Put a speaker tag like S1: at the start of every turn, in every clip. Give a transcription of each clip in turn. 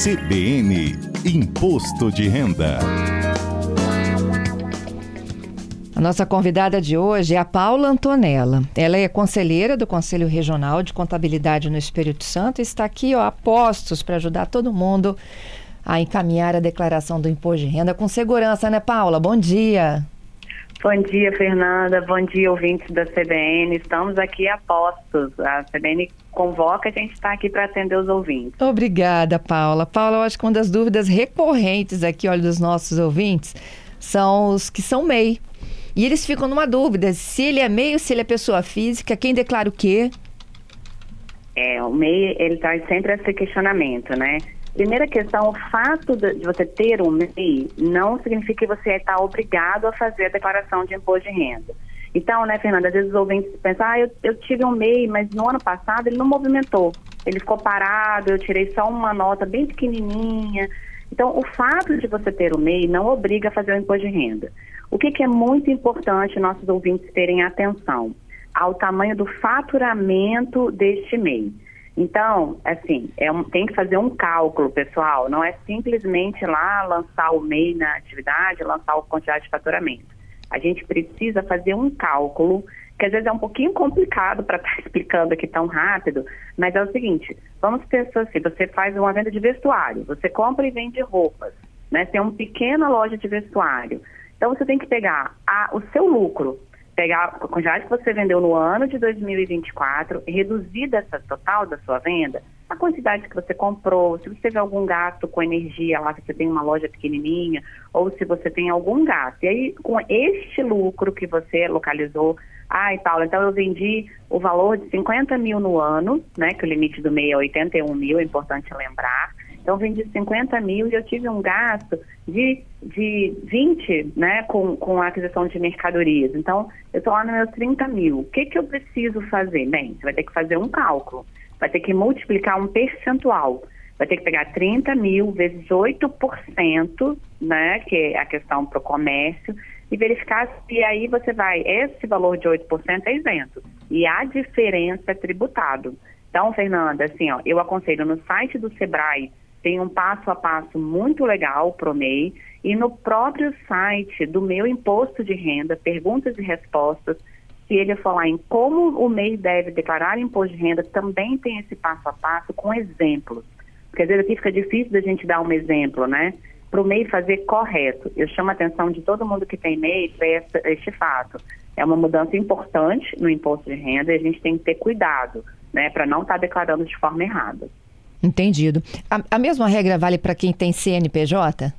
S1: CBN Imposto de Renda.
S2: A nossa convidada de hoje é a Paula Antonella. Ela é conselheira do Conselho Regional de Contabilidade no Espírito Santo e está aqui a postos para ajudar todo mundo a encaminhar a declaração do imposto de renda com segurança, né, Paula? Bom dia.
S3: Bom dia, Fernanda. Bom dia, ouvintes da CBN. Estamos aqui a postos. A CBN convoca, a gente está aqui para atender os ouvintes.
S2: Obrigada, Paula. Paula, eu acho que uma das dúvidas recorrentes aqui, olha, dos nossos ouvintes, são os que são MEI. E eles ficam numa dúvida, se ele é MEI ou se ele é pessoa física, quem declara o quê?
S3: O MEI, ele traz sempre esse questionamento, né? Primeira questão, o fato de você ter um MEI não significa que você está obrigado a fazer a declaração de imposto de renda. Então, né, Fernanda, às vezes os ouvintes pensam, eu tive um MEI, mas no ano passado ele não movimentou. Ele ficou parado, eu tirei só uma nota bem pequenininha. Então, o fato de você ter o MEI não obriga a fazer o imposto de renda. O que é muito importante nossos ouvintes terem atenção? Ao tamanho do faturamento deste MEI. Então, assim, tem que fazer um cálculo, pessoal. Não é simplesmente lá lançar o MEI na atividade, lançar a quantidade de faturamento. A gente precisa fazer um cálculo, que às vezes é um pouquinho complicado para estar explicando aqui tão rápido, mas é o seguinte, vamos pensar assim, você faz uma venda de vestuário, você compra e vende roupas, né? Tem uma pequena loja de vestuário. Então, você tem que pegar o seu lucro, pegar a quantidade que você vendeu no ano de 2024 e reduzir dessa total da sua venda, a quantidade que você comprou, se você teve algum gasto com energia lá, se você tem uma loja pequenininha, ou se você tem algum gasto. E aí, com este lucro que você localizou, Paula, então eu vendi o valor de 50 mil no ano, né, que o limite do MEI é 81 mil, é importante lembrar. Então, eu vendi 50 mil e eu tive um gasto de 20, né, com a aquisição de mercadorias. Então, eu estou lá nos meus 30 mil. O que eu preciso fazer? Bem, você vai ter que fazer um cálculo. Vai ter que multiplicar um percentual. Vai ter que pegar 30 mil vezes 8%, né, que é a questão para o comércio, e verificar se aí esse valor de 8% é isento. E a diferença é tributado. Então, Fernanda, assim, eu aconselho no site do Sebrae, tem um passo a passo muito legal para o MEI, e no próprio site do meu imposto de renda, perguntas e respostas, se ele for lá em como o MEI deve declarar imposto de renda, também tem esse passo a passo com exemplos. Porque às vezes aqui fica difícil da gente dar um exemplo, né? Para o MEI fazer correto. Eu chamo a atenção de todo mundo que tem MEI para este fato. É uma mudança importante no imposto de renda e a gente tem que ter cuidado, né? Para não estar declarando de forma errada.
S2: Entendido. A mesma regra vale para quem tem CNPJ?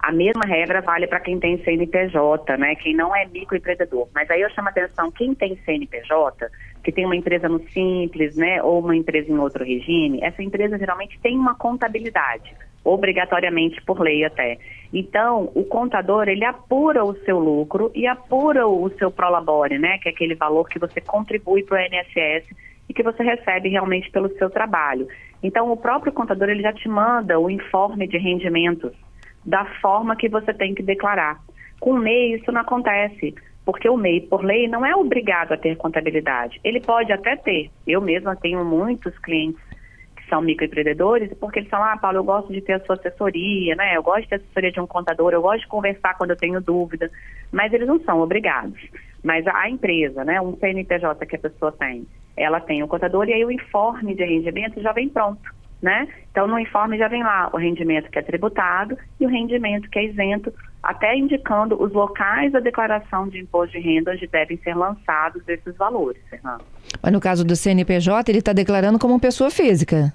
S3: A mesma regra vale para quem tem CNPJ, né? Quem não é microempreendedor. Mas aí eu chamo a atenção, quem tem CNPJ, que tem uma empresa no Simples, né? Ou uma empresa em outro regime, essa empresa geralmente tem uma contabilidade, obrigatoriamente por lei até. Então, o contador, ele apura o seu lucro e apura o seu prolabore, né? Que é aquele valor que você contribui para o INSS e que você recebe realmente pelo seu trabalho. Então, o próprio contador, ele já te manda o informe de rendimentos da forma que você tem que declarar. Com o MEI, isso não acontece, porque o MEI, por lei, não é obrigado a ter contabilidade. Ele pode até ter. Eu mesma tenho muitos clientes que são microempreendedores, porque eles falam, Paulo, eu gosto de ter a sua assessoria, né? Eu gosto de ter a assessoria de um contador, eu gosto de conversar quando eu tenho dúvida, mas eles não são obrigados. Mas a empresa, né, um CNPJ que a pessoa tem, ela tem o contador e aí o informe de rendimento já vem pronto, né? Então, no informe já vem lá o rendimento que é tributado e o rendimento que é isento, até indicando os locais da declaração de imposto de renda onde devem ser lançados esses valores, Fernando.
S2: Mas no caso do CNPJ, ele está declarando como pessoa física.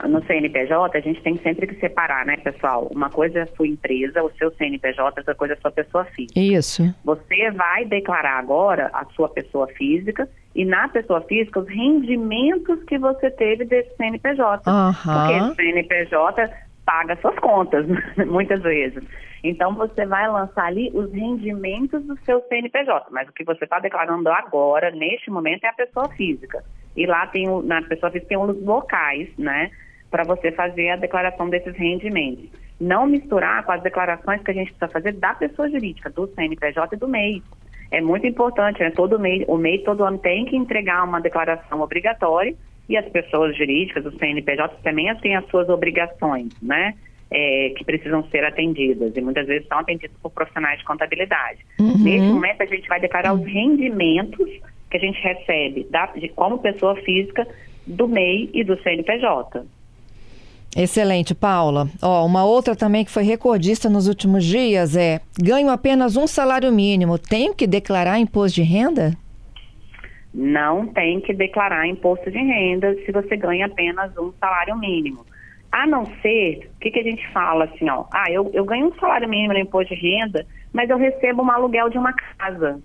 S3: No CNPJ, a gente tem sempre que separar, né, pessoal? Uma coisa é a sua empresa, o seu CNPJ, outra coisa é a sua pessoa física.
S2: Isso.
S3: Você vai declarar agora a sua pessoa física e na pessoa física os rendimentos que você teve desse CNPJ. Porque o CNPJ paga suas contas, muitas vezes. Então, você vai lançar ali os rendimentos do seu CNPJ, mas o que você está declarando agora, neste momento, é a pessoa física. E lá na pessoa física tem os locais, né, para você fazer a declaração desses rendimentos. Não misturar com as declarações que a gente precisa fazer da pessoa jurídica, do CNPJ e do MEI. É muito importante, né? O MEI todo ano tem que entregar uma declaração obrigatória E as pessoas jurídicas, os CNPJ, também têm as suas obrigações, né? Que precisam ser atendidas, e muitas vezes são atendidas por profissionais de contabilidade. Nesse momento, a gente vai declarar os rendimentos que a gente recebe como pessoa física do MEI e do CNPJ.
S2: Excelente, Paula. Uma outra também que foi recordista nos últimos dias ganho apenas um salário mínimo, tenho que declarar imposto de renda?
S3: Não tem que declarar imposto de renda se você ganha apenas um salário mínimo. A não ser, o que a gente fala assim, eu ganho um salário mínimo no imposto de renda, mas eu recebo um aluguel de uma casa.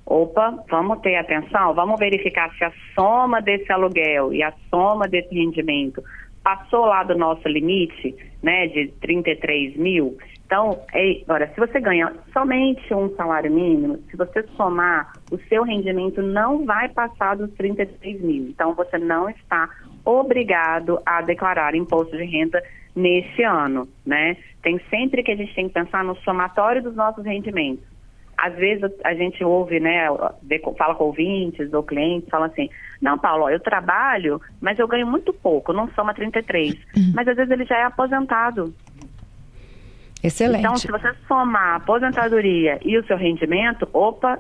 S3: Opa, vamos ter atenção, vamos verificar se a soma desse aluguel e a soma desse rendimento passou lá do nosso limite, né, de 33 mil. Então, agora, se você ganha somente um salário mínimo, se você somar, o seu rendimento não vai passar dos 33 mil. Então, você não está obrigado a declarar imposto de renda neste ano, né? Tem sempre que a gente tem que pensar no somatório dos nossos rendimentos. Às vezes a gente ouve, né, fala com ouvintes ou clientes, fala assim, não, Paulo, eu trabalho, mas eu ganho muito pouco, não soma 33. Mas às vezes ele já é aposentado.
S2: Excelente.
S3: Então, se você somar a aposentadoria e o seu rendimento,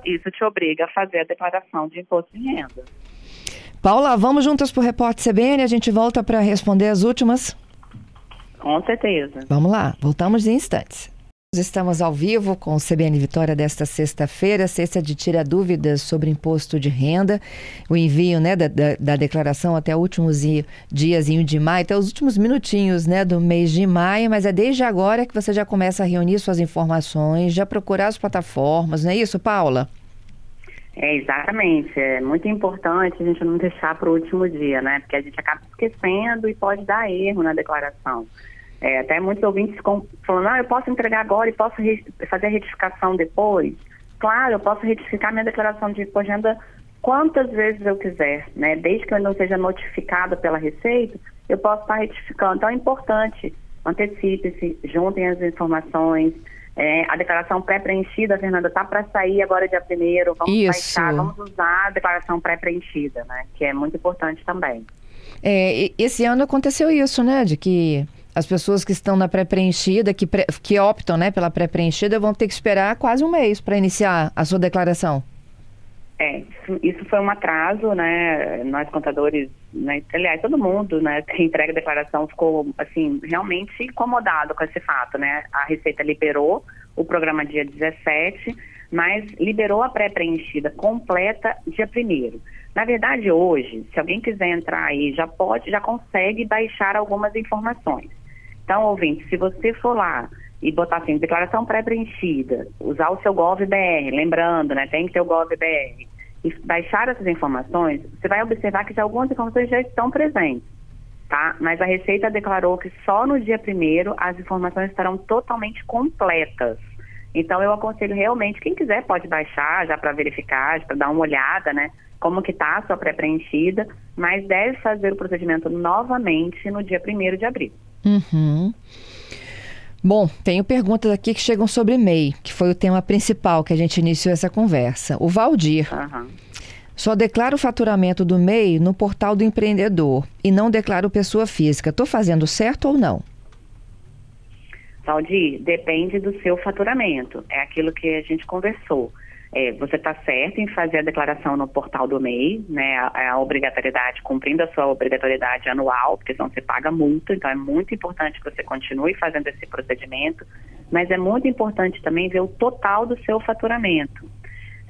S3: isso te obriga a fazer a declaração de imposto de renda.
S2: Paula, vamos juntas para o Repórter CBN, a gente volta para responder as últimas?
S3: Com certeza.
S2: Vamos lá, voltamos em instantes. Estamos ao vivo com o CBN Vitória desta sexta-feira, sexta de tira dúvidas sobre imposto de renda, o envio, né, da declaração até últimos diazinho de maio, até os últimos minutinhos, né, do mês de maio, mas é desde agora que você já começa a reunir suas informações, já procurar as plataformas, não é isso, Paula?
S3: Exatamente, é muito importante a gente não deixar para o último dia, né, porque a gente acaba esquecendo e pode dar erro na declaração. Até muitos ouvintes falando, eu posso entregar agora e posso fazer a retificação depois. Claro, eu posso retificar minha declaração de imposto de renda quantas vezes eu quiser, né? Desde que eu não seja notificada pela Receita, eu posso estar retificando. Então é importante, antecipe-se, juntem as informações. A declaração pré-preenchida, Fernanda, está para sair agora dia 1º. Vamos baixar, vamos usar a declaração pré-preenchida, né? Que é muito importante também.
S2: Esse ano aconteceu isso, né? De que as pessoas que estão na pré-preenchida, que optam, né, pela pré-preenchida, vão ter que esperar quase um mês para iniciar a sua declaração.
S3: Isso foi um atraso, né? Nós contadores, né, aliás, todo mundo, né, que entrega a declaração ficou, assim, realmente incomodado com esse fato, né? A Receita liberou o programa dia 17, mas liberou a pré-preenchida completa dia 1º. Na verdade, hoje, se alguém quiser entrar aí, já consegue baixar algumas informações. Então, ouvinte, se você for lá e botar assim, declaração pré-preenchida, usar o seu GovBR, lembrando, né, tem que ter o GovBR, e baixar essas informações, você vai observar que algumas informações já estão presentes, tá? Mas a Receita declarou que só no dia 1º as informações estarão totalmente completas. Então, eu aconselho realmente, quem quiser pode baixar já para verificar, para dar uma olhada, né, como que está a sua pré-preenchida, mas deve fazer o procedimento novamente no dia 1º de abril.
S2: Bom, tenho perguntas aqui que chegam sobre MEI, que foi o tema principal que a gente iniciou essa conversa. O Valdir, só declaro o faturamento do MEI no portal do empreendedor e não declaro pessoa física. Estou fazendo certo ou não?
S3: Valdir, depende do seu faturamento. É aquilo que a gente conversou. Você está certo em fazer a declaração no portal do MEI, né? A obrigatoriedade, cumprindo a sua obrigatoriedade anual, porque senão você paga multa. Então é muito importante que você continue fazendo esse procedimento, mas é muito importante também ver o total do seu faturamento.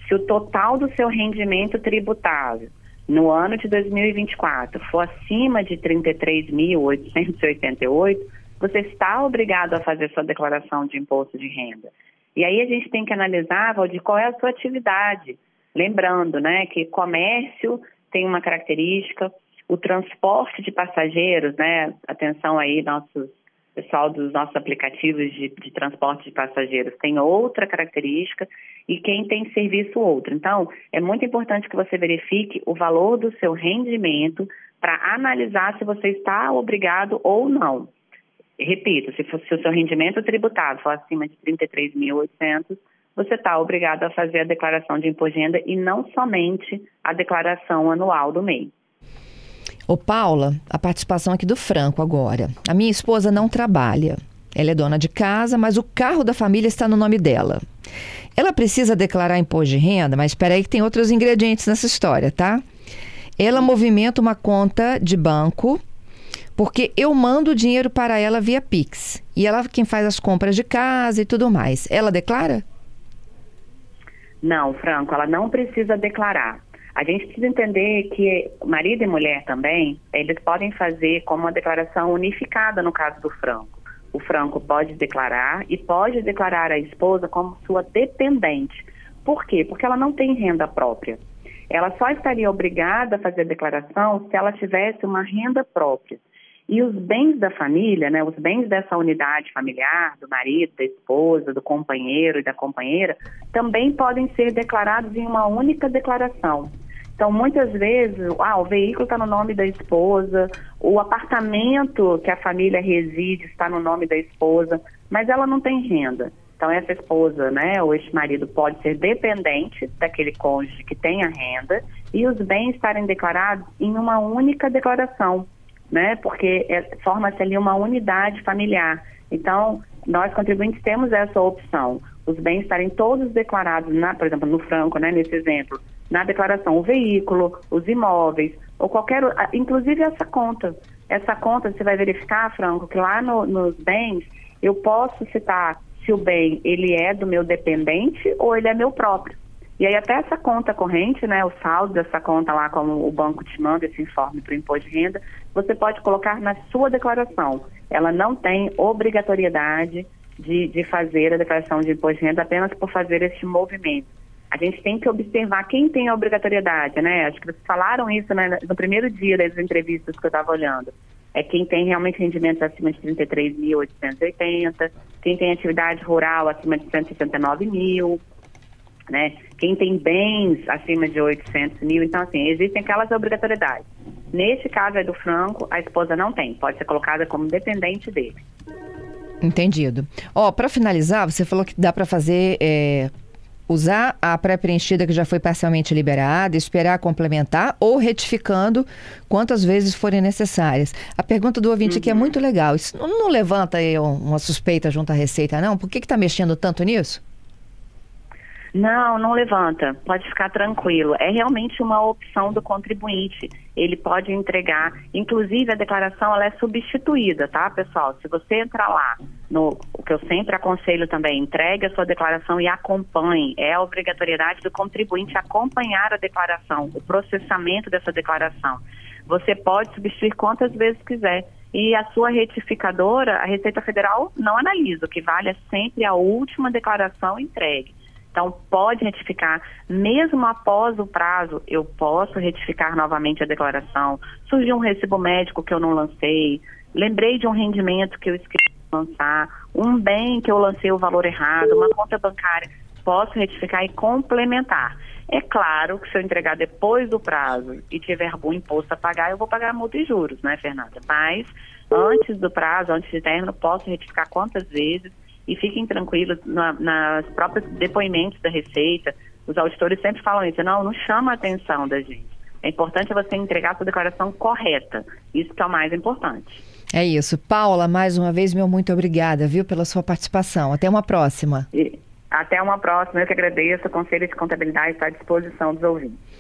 S3: Se o total do seu rendimento tributável no ano de 2024 for acima de 33.888, você está obrigado a fazer sua declaração de imposto de renda. E aí a gente tem que analisar, Valdir, qual é a sua atividade. Lembrando, né, que comércio tem uma característica, o transporte de passageiros, né, atenção aí, pessoal dos nossos aplicativos de transporte de passageiros tem outra característica e quem tem serviço outra. Então, é muito importante que você verifique o valor do seu rendimento para analisar se você está obrigado ou não. Repito, se o seu rendimento tributado for acima de 33.800, você está obrigado a fazer a declaração de imposto de renda e não somente a declaração anual do MEI.
S2: Ô Paula, a participação aqui do Franco agora. A minha esposa não trabalha. Ela é dona de casa, mas o carro da família está no nome dela. Ela precisa declarar imposto de renda, mas espera aí que tem outros ingredientes nessa história, tá? Ela movimenta uma conta de banco porque eu mando dinheiro para ela via Pix. E ela é quem faz as compras de casa e tudo mais. Ela declara?
S3: Não, Franco, ela não precisa declarar. A gente precisa entender que marido e mulher também, eles podem fazer como uma declaração unificada no caso do Franco. O Franco pode declarar e pode declarar a esposa como sua dependente. Por quê? Porque ela não tem renda própria. Ela só estaria obrigada a fazer a declaração se ela tivesse uma renda própria. E os bens da família, né, os bens dessa unidade familiar, do marido, da esposa, do companheiro e da companheira, também podem ser declarados em uma única declaração. Então, muitas vezes, o veículo está no nome da esposa, o apartamento que a família reside está no nome da esposa, mas ela não tem renda. Então, essa esposa, né, ou este marido pode ser dependente daquele cônjuge que tenha renda e os bens estarem declarados em uma única declaração, né, porque forma-se ali uma unidade familiar. Então, nós contribuintes temos essa opção, os bens estarem todos declarados, por exemplo, no Franco, né, nesse exemplo, na declaração, o veículo, os imóveis, ou qualquer, inclusive essa conta. Essa conta, você vai verificar, Franco, que lá nos bens, eu posso citar se o bem, ele é do meu dependente ou ele é meu próprio. E aí até essa conta corrente, né, o saldo dessa conta lá, como o banco te manda esse informe para o imposto de renda, você pode colocar na sua declaração. Ela não tem obrigatoriedade de fazer a declaração de imposto de renda apenas por fazer este movimento. A gente tem que observar quem tem a obrigatoriedade, né? Acho que vocês falaram isso, né, no primeiro dia das entrevistas que eu estava olhando. É quem tem realmente rendimentos acima de 33.880, quem tem atividade rural acima de 169 mil, né? Quem tem bens acima de 800 mil. Então, assim, existem aquelas obrigatoriedades. Neste caso aí do Franco, a esposa não tem, pode ser colocada como dependente dele.
S2: Entendido. Para finalizar, você falou que dá para fazer... usar a pré-preenchida que já foi parcialmente liberada, esperar complementar ou retificando quantas vezes forem necessárias. A pergunta do ouvinte aqui é muito legal. Isso não levanta aí uma suspeita junto à Receita, não? Por que está mexendo tanto nisso?
S3: Não levanta. Pode ficar tranquilo. É realmente uma opção do contribuinte. Ele pode entregar. Inclusive, a declaração ela é substituída, tá, pessoal? Se você entrar lá, o que eu sempre aconselho também, entregue a sua declaração e acompanhe. É a obrigatoriedade do contribuinte acompanhar a declaração, o processamento dessa declaração. Você pode substituir quantas vezes quiser. E a sua retificadora, a Receita Federal, não analisa. O que vale é sempre a última declaração entregue. Então, pode retificar, mesmo após o prazo, eu posso retificar novamente a declaração. Surgiu um recibo médico que eu não lancei, lembrei de um rendimento que eu esqueci de lançar, um bem que eu lancei o valor errado, uma conta bancária, posso retificar e complementar. É claro que se eu entregar depois do prazo e tiver algum imposto a pagar, eu vou pagar multa e juros, né, Fernanda? Mas, antes do prazo, antes de término, posso retificar quantas vezes. E fiquem tranquilos, nas próprios depoimentos da Receita, os auditores sempre falam isso, não chama a atenção da gente. É importante você entregar a sua declaração correta, isso que é o mais importante.
S2: É isso. Paula, mais uma vez, meu muito obrigada, viu, pela sua participação. Até uma próxima.
S3: Até uma próxima, eu que agradeço, o Conselho de Contabilidade está à disposição dos ouvintes.